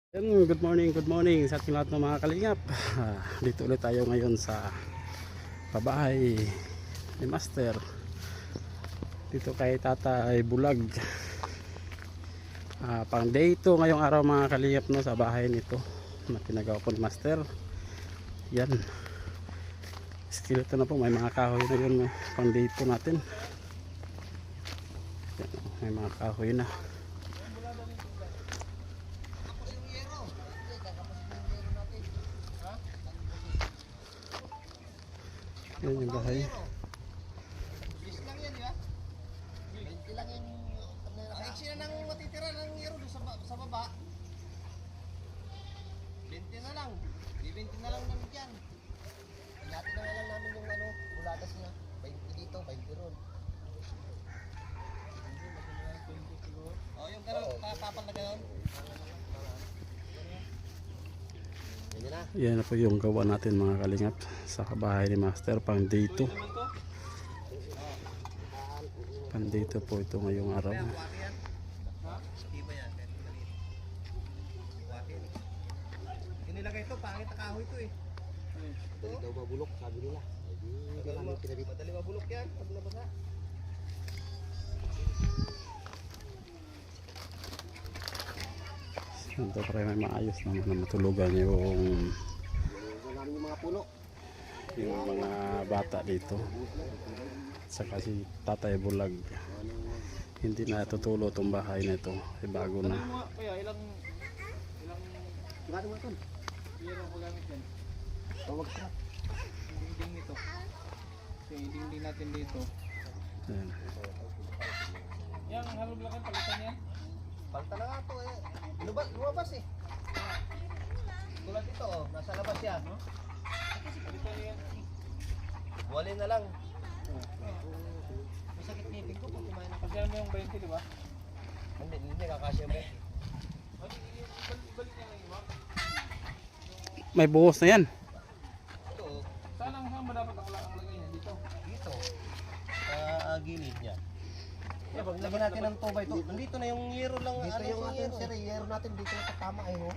Good morning sa ating lahat ng mga kalingap. Dito ulit tayo ngayon sa pabahay ni Master. Dito kay Tatay Bulag. Pang day 2 ngayong araw mga kalingap, no, sa bahay nito na pinagawa ko ni Master. Yan. Skeleto na po, may mga kahoy na yun, pang day 2 natin. Yan, may mga kahoy na. Yan yung bahay. Bis lang yan, di ba? 20 lang yung... Sila nang matitira ng yero sa baba. 20 na lang. 20 na lang namin dyan. Natin na lang namin yung bulatas niya. 20 dito, 20 ron. Oh, yung gano'n, tapal na gano'n. Yan na po yung gawa natin mga kalingap sa bahay ni Master, pang day 2. Pang day 2 po ito ngayong araw. Inilagay ito, pangit na kahoy ito eh. Ito daw mabulok, sabi nila. Madali mabulok yan pag nabasa. Ito pa rin may maayos naman na matulugan yung mga puno. yung mga bata dito. Saka si Tatay Bulag, hindi na tutulo itong bahay na ito, bago na. Kaya ilang mo ito? Ilang magamit yan? Tawag ka. Dingding nito. Okay, dingding natin dito. Yan. Yang halog lang palitan yan? Palta na nga ito eh. Lumabas eh. Tulad ito oh, nasa labas yan. Palitan yan. Wali na lang. Masakit ngipin ko kung kumain na. Kasya mo yung 20, di ba? Hindi kakasya mo. Balik niya lang yung May buhos na yan. ito oh. Saan ba dapat ang lagay niya? Dito? Dito. Sa gilid niya. Yeah, pag lagyan natin ng 2x2, nandito na yung yero lang. Dito yung ating sir, yero natin dito na tama eh ho.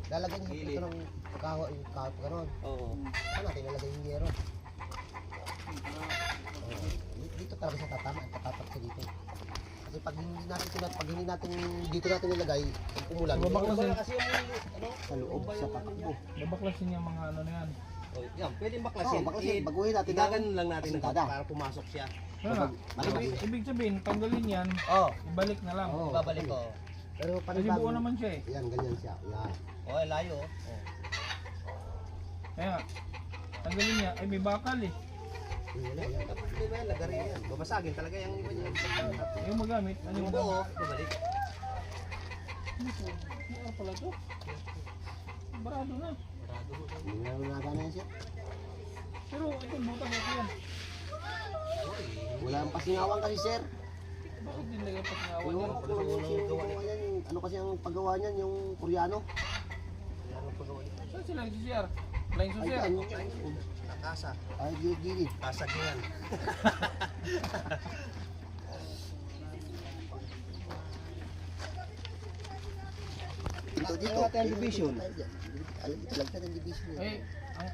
Lalagyan niya dito ng kahoy, gano'n. Oo. Saan natin lalagay yung yero? Dito talaga sa tatama, tatatak siya dito. Kasi pag hindi natin dito natin nilagay, pag umulan, kasi yung sa loob sa patakbo. Babaklasin niya mga ano na yan. Oh, yan, pwedeng baklasin. baklasin. Baguhin natin. Igagan lang natin ng para pumasok siya. Ibig sabihin, tanggalin yan, Oh, ibalik na lang. babalik ko. Pero Kasi buo naman siya eh. yan, ganyan siya. Yan. Oh, layo. Oh. Kaya, tanggalin niya, ay may bakal eh. Dapat di ba yan, lagari yan. Babasagin talaga yung iba niya. Yung magamit, ano Yung yung buo, magamit? babalik. Ano pala to? Barado na. Hindi na nagana yan siya. Pero itong butang ito yan. Wala ang pasingawan kasi sir. Bakit din nagay pasingawan yan? Ano kasi ang paggawa niyan, yung Koreano? Saan sila nagsisiyar? Flying Ay, susiyar? yan. Nakasa. Ay, gilid. Kasag yan. Dito natin ang division. Dito lang natin ang division. Eh,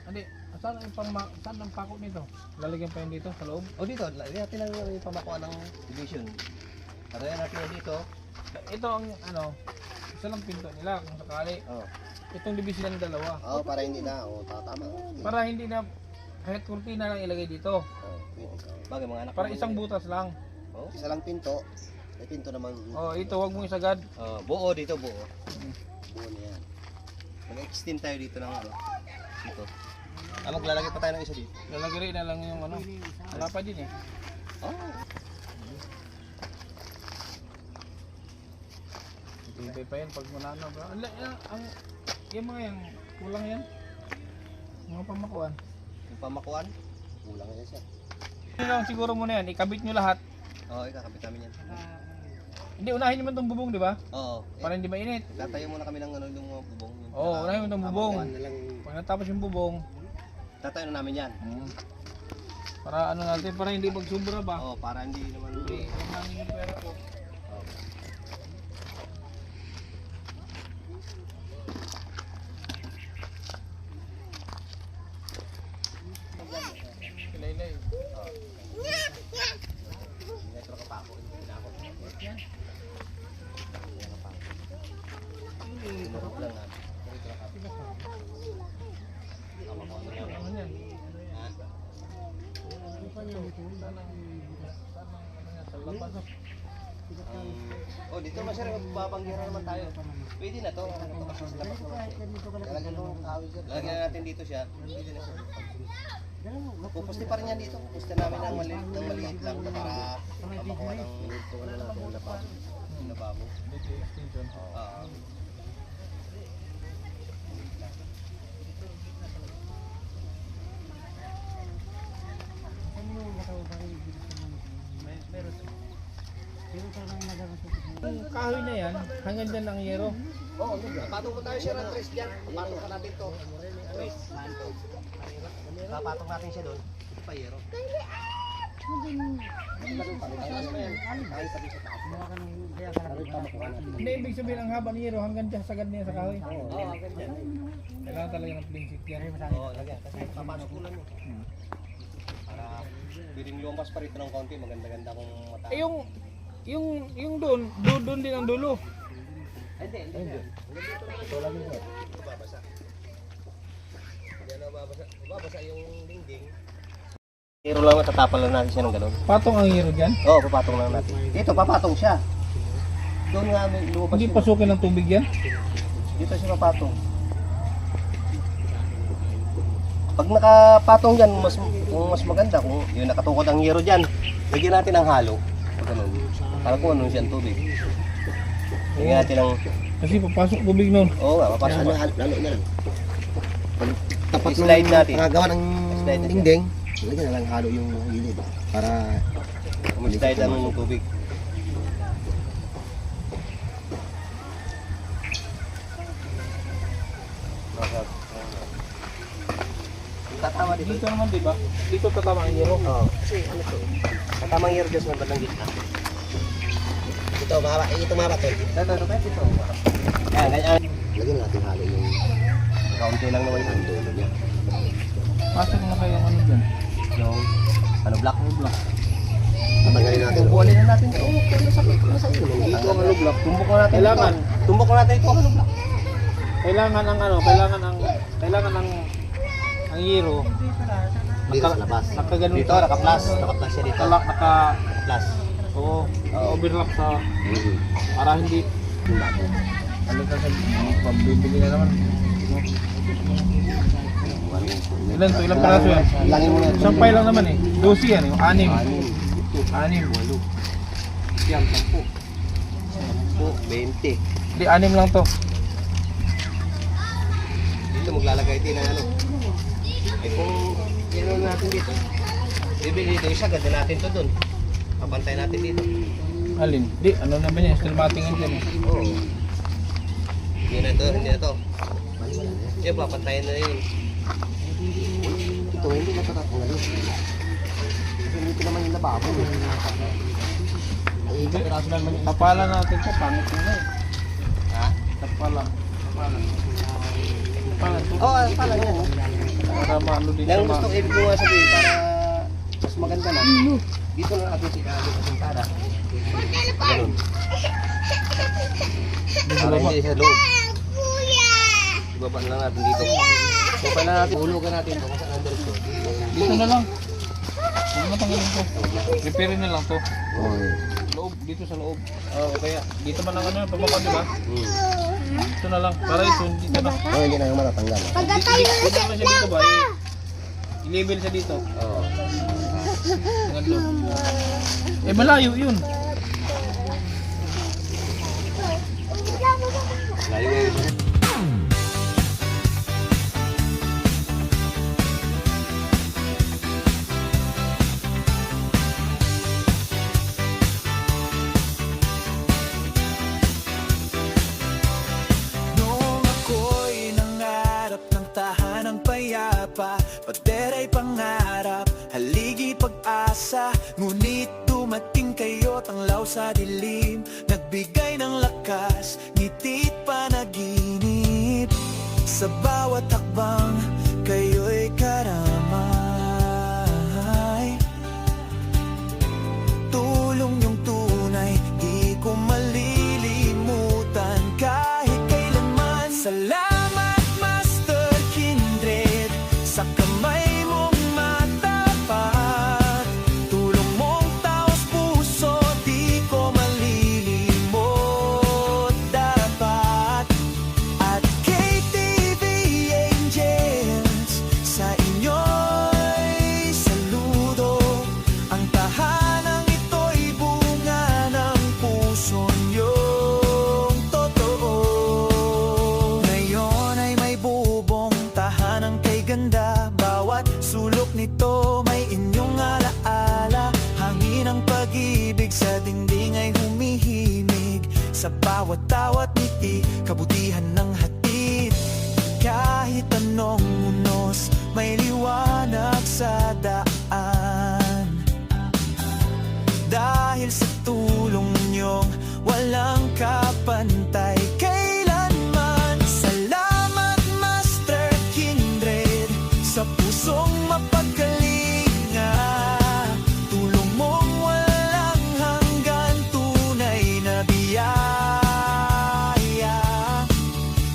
hindi. Saan ang pako nito? Lalagyan pa yan dito sa loob? O dito, lagyan natin lang yung pamakuha ng division. Lagyan natin yung dito. Ito ang ano, isa lang pinto nila kung sakali. Oh. Itong division ng dalawa. Oo, para hindi na. Oo, tama. Para hindi na kahit kurtina lang ilagay dito. Bagay mga anak. Para isang butas lang. Oh. Isa lang pinto. May pinto naman. Oh, ito wag mong isagad. Buo dito, buo. Buo na yan. Mag-extend tayo dito ng ano. Dito. Maglalagay pa tayo ng isa dito. Lalagay na lang yung ano. Wala pa din eh. Oh. Ibay pa yan pag manano. Yung mga yan, kulang yan. Mga pamakuan. Yung pamakuan. Kulang na yan siya. Yun lang siguro muna yan, ikabit nyo lahat. Oo, ikakabit namin yan. Hindi, unahin nyo man itong bubong, di ba? Oo. Para hindi mainit. Tatayo muna kami ng ano yung mga bubong. Oo, unahin mo itong bubong. Pamakuan na lang. Pag natapos yung bubong, Tatayo na namin yan. para ano natin, para hindi magsobra ba? Oo, para hindi naman. Hindi, huwag namin yung pera ko. Sinurot lang natin. Ano yan? Ha? Sa labas. Oh, dito mas sir, babanggira naman tayo. Pwede na to. Ano to kasi sa labas naman. Lalagyan natin dito siya. Pwede na siya. Pupusti pa rin yan dito. Pupusti namin ng maliit lang para makuha ng lababo. Dito extension. Oo. Yung kahoy na yan, hanggang dyan ang yero. Oo, papatong mo tayo siya ng tres dyan. Papatong pa natin to. Tres. Papatong natin siya doon. Ito pa yero. Hindi, ibig sabihin ang haba ni yero hanggang dyan sagad niya sa kahoy. Oo, hanggang dyan. Kailangan talaga ng plain sheet yan. Oo, lagyan. Kasi papasok mo lang yun. Para biling lumpas pa rito ng konti. Maganda-ganda kung mata. Eh yung doon din ang dulo. Ay, hindi. Ito lang yun. Babasa. Hindi na babasa. Babasa yung dingding. Pero lang matatapal lang natin siya ng ganun. Patong ang yero dyan. Oo, papatong lang natin. Dito, papatong siya. Doon nga may lumabas Hindi yun. pasukin ng tubig yan. Dito siya papatong. Pag nakapatong dyan, mas maganda kung yung nakatukod ang yero dyan. Lagyan natin ng halo. Ganun. Para kung ano siyang tubig. Lagyan natin ng... Kasi papasok tubig nun. Oo nga, papasok. Lalo na lang. Tapat I-slide natin. Gawa ng Slide na dingding. Lagyan na lang halo yung gilid. Para Slide ang tubig. Tatawa dito. Dito naman, di ba? Dito tatama ang yero. Oo. Kasi ano to? Tatamang year just man bandang gitna. ito mahaba. Ito mahaba to. Ito. Yan, ganyan. Lagyan natin halo yung Kaunti lang naman yung dulo niya. Pasok na kayo ano dyan. yung ano black. Tatanggalin natin. Bubuhalin na natin ito. Ito ang ano black. Tumbok na natin Kailangan. ito. Tumbok na natin ito ang ano black. Kailangan ang yero. Dito sa labas. Nakaganon Dito, naka-plus. Naka-plus siya dito. Naka Plus. oo, overlap sa para hindi ano ka sa pambibili na naman. Ilan to? Ilang peraso yan? Langin mo na. Sampay lang naman eh. 12 yan eh. 6. 6. Yan, 10. 20. Hindi, 6 lang to. Dito maglalagay din ng ano. Eh kung yan natin dito. Bibili dito isa, ganda natin to dun. Papantay natin dito. Alin? Di, ano naman yan? Still matingin din eh. Oo. Hindi na to, hindi na to. Yan, papantayan na yun. Ito hindi na tatanggalin. Kasi dito naman yung lababo. Ay, peraso naman yung Tapalan natin to. Pangit na eh. Ha? Tapalan. Oo, pala yan. Para maano din Yan siya gusto ko ibig ko nga sabihin para mas maganda na. Dito na natin si Kali kasintada. Ganun. Para hindi sa loob. Ibabaan lang natin dito. Baba na natin, hulugan natin ito kung saan ang direksyon. Dito na lang. Huwag matanggalin to. Repair na lang to. Oo. Loob, dito sa loob. Oo, kaya dito man ang ano, pababa, di ba? Hmm. Dito na lang. Para ito, dito na. Oh, hindi na yung matatanggal. Dito naman siya dito ba? I-level siya dito. Oo. Hanggang doon. Eh, malayo yun. Layo ngayon. Noong ako'y nangarap ng tahanang payapa, padera'y pangarap, haligi pag-asa. Ngunit dumating kayo, tanglaw sa dilim, nagbigay ng lakas, ngitit panaginip. Sa bawat hakbang, kayo'y karamay. Tulong yung tunay, di ko malilimutan kahit kailanman. Salamat Master Kindred sa kamay mong matapat. Tulong mong taos puso di ko malilimot dapat. At KTV Angels, sa inyo'y saludo. Ang tahanang ito'y bunga ng puso niyong totoo. Ngayon ay may bubong tahanang kay ganda. Bawat sulok nito may inyong alaala. Hangin ng pag-ibig sa dingding ay humihimig. Sa bawat tawat ngiti, kabutihan ng hatid. Kahit anong unos, may liwanag sa daan. Dahil sa tulong niyong walang kapantay kailanman. Salamat Master Kindred sa pusong mapagkalinga. Tulong mong walang hanggan, tunay na biyaya.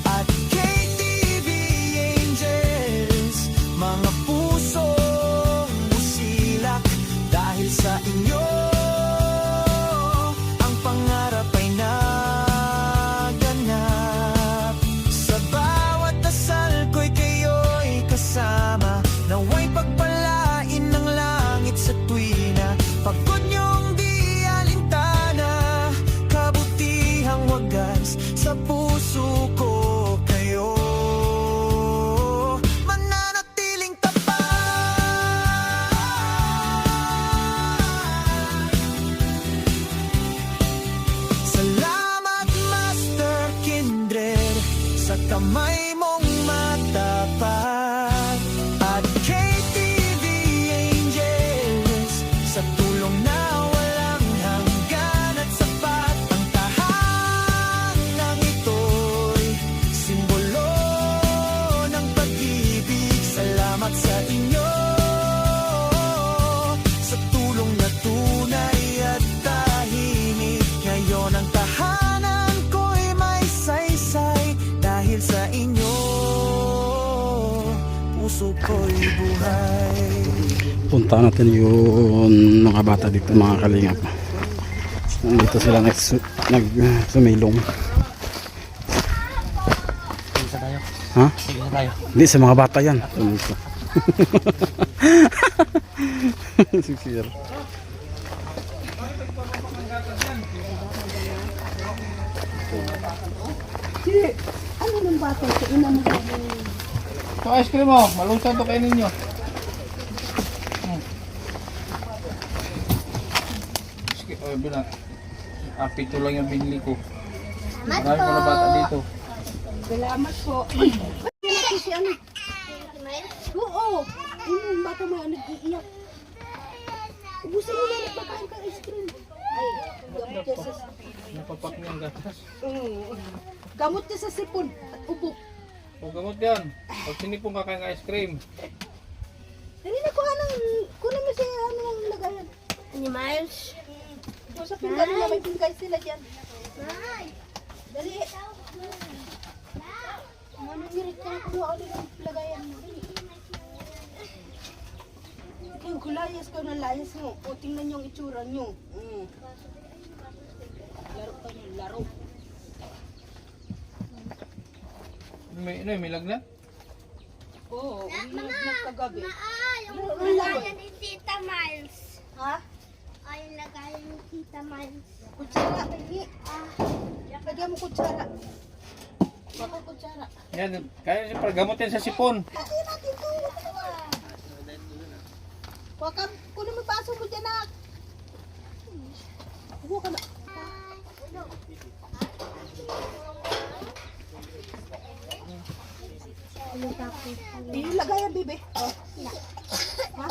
At KTV Angels, mga pusong busilak. Dahil sa inyo ang pangarap ay naganap. Sa bawat dasal ko'y kayo'y kasama. Naway pagpalain ng langit sa tuwina. Pagod niyong di alintana, kabutihang wagas sa puso ko kayo mananatiling tapat. Salamat Master Kindred sa kamay mong matapat. At KTV Angels, sa tulong na walang hanggan at sapat. Ang tahanang ito'y simbolo ng pag-ibig. Salamat sa inyo sa tulong na tunay at tahimik. Ngayon ang tahanan ko'y may saysay. Dahil sa inyo puso ko'y buhay. Punta natin yung mga bata dito, mga kalingap. Dito sila nagsumilong. Isa tayo. Ha? Isa tayo. Hindi, sa mga bata yan. Dito. Si Sir. Ano nang bata sa ina mo? Ito ice cream mo, malusang to kainin nyo. Sige, bilang. Pito lang yung binili ko. Marami ko na bata dito. Salamat po. Ba't natin si ano? Oo. Yung bata mo yung nag-iiyak. Ubusin mo na nagpakain ka ice cream. Ay, gamot niya sa... Napapak niya ang gatas. Gamot niya sa sipon at ubo. O gamot yan. Pag sinipong kakain ng ice cream. Kanina ko kunin mo siya ano ang lagayan. Ni Miles? Ito sa pinggan nila, may pinggan sila dyan. Dali. Manungirit ka na kung ano ang lagayan mo. Yung kulayas ko ng layas mo. O tingnan yung itsura nyo. Laro ka nyo, laro. May lagnat? Oo, umilag kagabi. Yung lagayan ni Tita Miles. Ha? Ay, yung lagayan ni Tita Miles. Kutsara, hindi. Lagyan mo kutsara. Baka kutsara. Yan, kaya siya gamot yan sa sipon. Kain natin to. Wakam, kunin mo baso mo dyan na. Huwag ka na. Yung lagayan, bibi. Oh. Ha?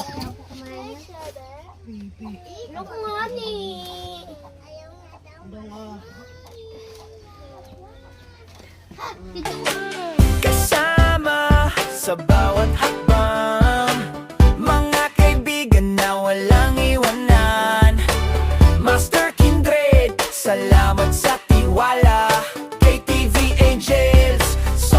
Look nga ni. Kasama sa bawat hakbang, mga kaibigan na walang iwanan. Master Kindred, salamat sa tiwala. KTV Angels, sa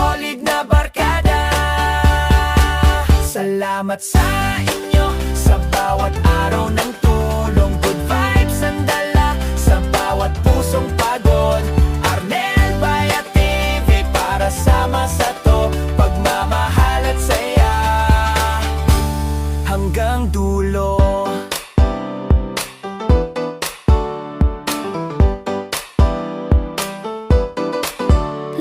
Salamat sa inyo sa bawat araw ng tulong. Good vibes ang dala sa bawat pusong pagod. Arnel Bayat TV para sama sa to, pagmamahal at saya hanggang dulo.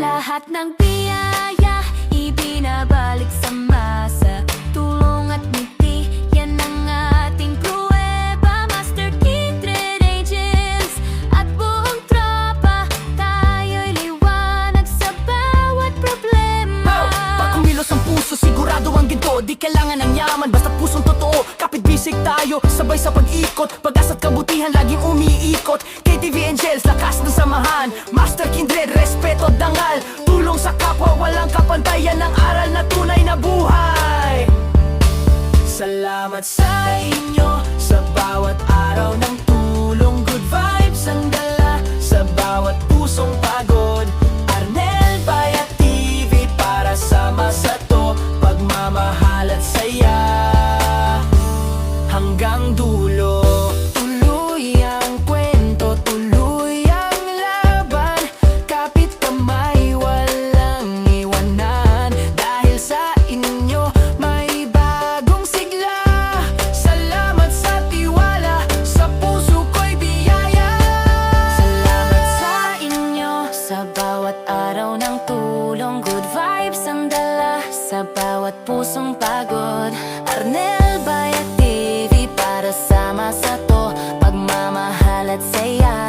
Lahat ng biyaya ibinabalik sa masa. Tulong at ngiti, yan ang ating pruweba. Master Kindred Angels at buong tropa, tayo'y liwanag sa bawat problema. Pag kumilos ang puso, sigurado ang ginto. Di kailangan ng yaman, basta pusong totoo. Kapit bisig tayo, sabay sa pag-ikot. Pag-asa't kabutihan, laging umiikot. KTV Angels, lakas ng samahan. Master Kindred, respeto, dangal. Tulong sa kapwa, walang kapantayan. Ng aral na tunay na buhay. Salamat sa inyo sa bawat araw ng tulong. Good vibes ang dala sa bawat pusong pagod. Arnel Bayat TV para sama sa to, pagmamahal at saya hanggang dulo. Tuloy ang kwento, tuloy ang laban. Kapit kamay, walang iwanan. Dahil sa inyo may bagong sigla. Salamat sa tiwala, sa puso ko'y biyaya. Salamat sa inyo sa bawat araw ng tulong. Good vibes ang dala sa bawat pusong pagod. Arnel Bayat TV para sama sa to, pagmamahal at saya